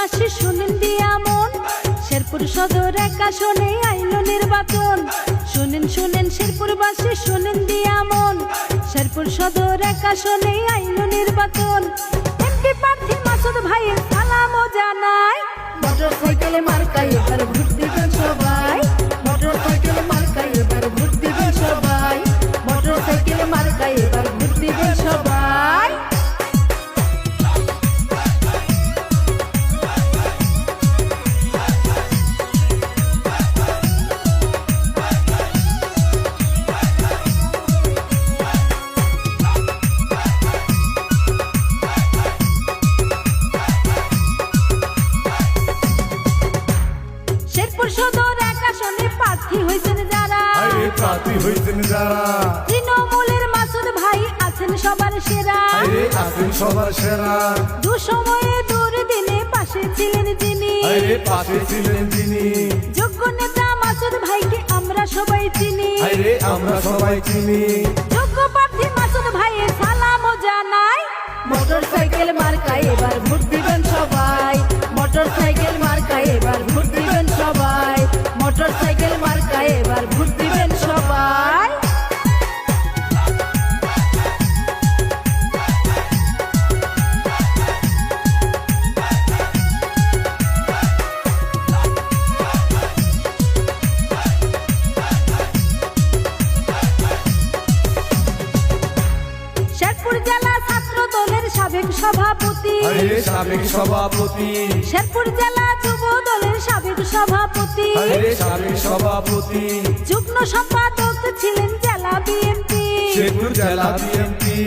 শেরপুরবাসী শুনেন দিয়া মন, শেরপুর সদর এক আসনে আইলো নির্বাচন। শুনেন শুনেন শেরপুরবাসী শুনেন দিয়া মন, শেরপুর সদর এক আসনে আইলো নির্বাচন। এমপি প্রার্থী মাসুদ ভাইয়ের সালামও জানাই, মোটর সাইকেলে মার্কায় এবার ভোট দিবেন সবাই, মোটর সাইকেলে মার্কায় এবার ভোট দিবেন সবাই, মোটর সাইকেলে মার্কায় এবার ভোট দিবেন সবাই। শেরপুর সদর এক আসনে প্রার্থী হয়েছেন যারা, প্রার্থী হয়েছেন যারা, তৃণমূলের মাসুদ ভাই আছেন সবার সেরা, আছেন সবার সেরা। দুসময়ে দুর্দিনে পাশে ছিলেন যিনি, পাশে ছিলেন যিনি, যোগ্য নেতা মাসুদ ভাইকে আমরা সবাই চিনি, আমরা সবাই চিনি। যোগ্য প্রার্থী মাসুদ ভাইয়ের সালামও জানাই, মোটর সাইকেল মার্কায় এবার ভোট দিবেন সবাই, মোটর সাইকেল মার্কায় এবার ভোট দিবেন সবাই, মোটর সাইকেল মার্কায় এবার ভোট দিবেন সবাই। শেরপুর জেলা ছাত্র দলের সাবেক সভাপতি, সাবেক সভাপতি, শেরপুর জেলা যুব দলের সাবেক সভাপতি, সাবেক সভাপতি, যুগ্ম সম্পাদক ছিলেন জেলা বিএনপি, শেরপুর জেলা বিএনপি।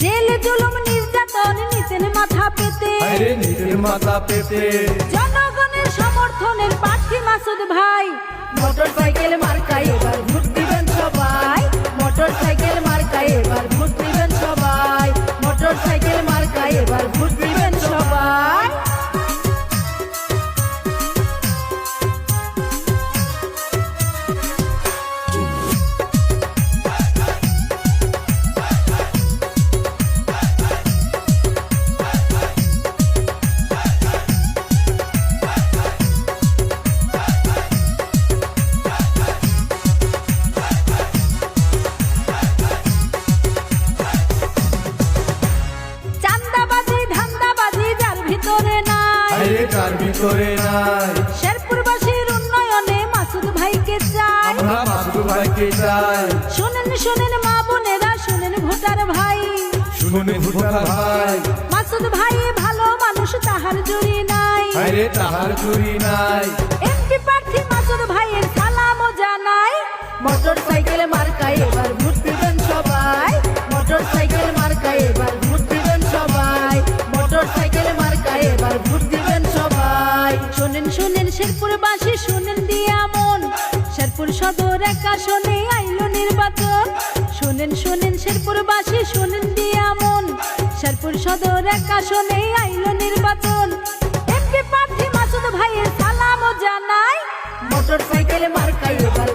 জেল জুলুম নির্যাতন নিতেন মাথা পেতে, নিজের মাথা পেতে, জনগণের সমর্থনের প্রার্থী মাসুদ ভাই, মোটর সাইকেল মার্কায় এবার ভোট দিবেন সবাই, মোটর সাইকেল মার্কায় এবার ভোট দিবেন সবাই, মোটর সাইকেল মার্কায় এবার ভোট দিবেন সবাই। তার ভিতরে নাই, শেরপুরবাসীর উন্নয়নে মাসুদ ভাইকে চাই, আমরা মাসুদ ভাইকে চাই। শুনেন শুনেন মা বোনেরা, শুনেন ভোটার ভাই, শুনেন ভোটার ভাই, মাসুদ ভাই ভালো মানুষ তাহার জুড়ি নাই, তাহার চুরি নাই। এমপি প্রার্থী মাসুদ ভাইয়ের সালামও জানাই, মোটর সাইকেল মার্কায় এবার ভোট দিবেন সবাই, মোটর সাইকেল মার্কায় এবার ভোট দিবেন সবাই, মোটর সাইকেল মার্কায় এবার ভোট দিবেন সবাই। শুনেন শুনেন শেরপুরবাসী শুনেন দিয়া মন, শেরপুর সদর এক আসনে আইলো নির্বাচন। শুনেন শুনেন শেরপুরবাসী শুনেন দিয়া মন, শেরপুর সদর এক আসনে আইলো নির্বাচন। এমপি প্রার্থী মাসুদ ভাইয়ের সালামও জানাই, মোটর সাইকেল মার্কায় এবার